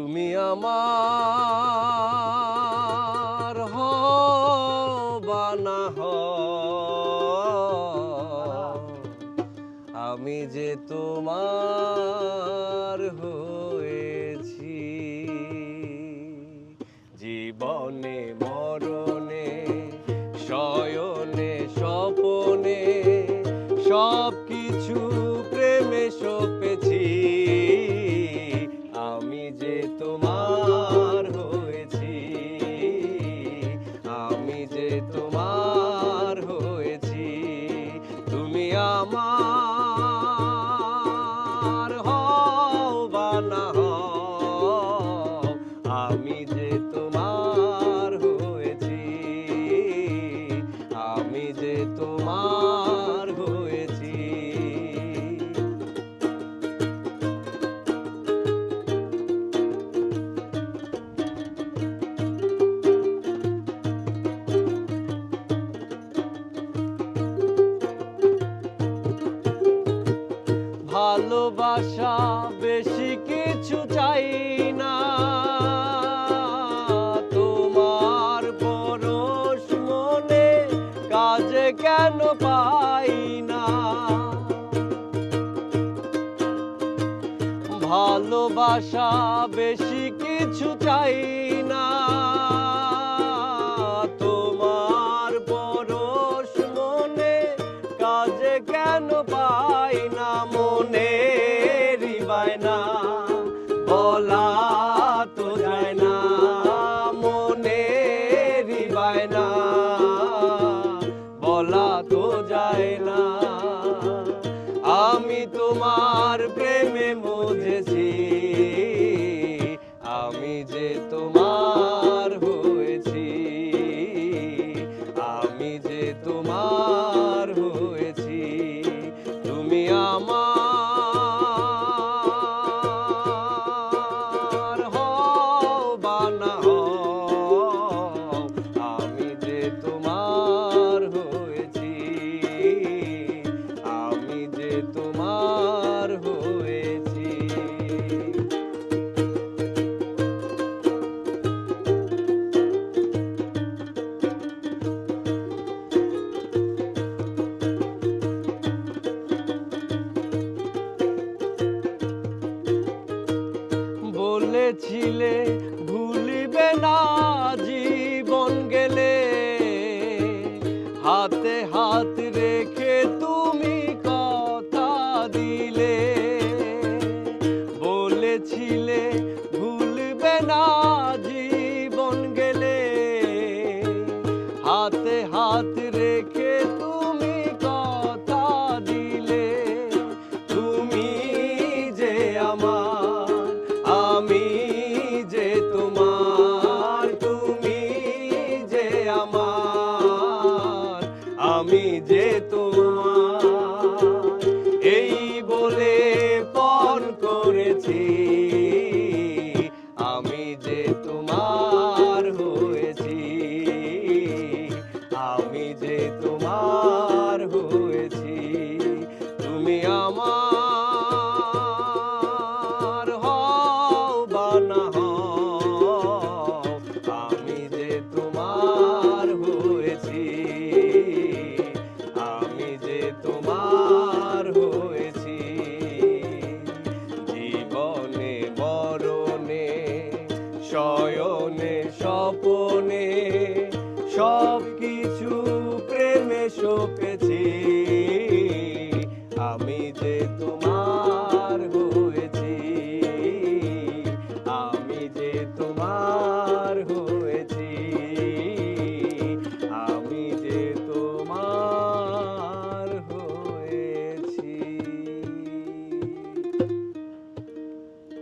তুমি আমার হবা না হও, আমি যে তোমার হয়েছি। জীবনে মরণে শয়নে স্বপনে সব কিছু প্রেমে সপেছি। আমি যে তোমার হয়েছি, আমি যে তোমার হয়েছি। তুমি আমার হও বা না হও, আমি যে তোমার হয়েছি, আমি যে তোমার হয়েছি। ভালোবাসা বেশি কিছু চাই না, তোমার পরশ মনে কাজে কেন পাই না। ভালোবাসা বেশি কিছু চাই না, তোমার পরশ মনে কাজে কেন পাই না। মনের বায়না বলা তো যায় না, মনের বায়না বলা তো যায় না। আমি তোমার প্রেমে মজেছি, আমি যে তোমার হয়েছি, আমি যে তোমার হয়েছি। তুমি আমার হও বা না হও, আমি যে তোমার হয়েছি, আমি যে তোমার হয়েছি। বলেছিলে ভুলিবে না জীবন গেলে, হাতে হাত রেখে তুমি কথা দিলে। বলেছিলে ভুলবে না জীবন গেলে, হাতে হাত রেখে তুমি কথা দিলে। তুমি যে আমার, আমি যে তোমার, তুমি যে আমার, আমি যে তোমার, এই বলে পণ করেছি। আমি যে তোমার হয়েছি, আমি যে তোমার হয়েছি। তুমি আমার হও বা না হও, আমি যে তোমার হয়েছি, আমি যে তোমার হয়েছি। জীবনে মরণে শয়নে স্বপনে সব কিছু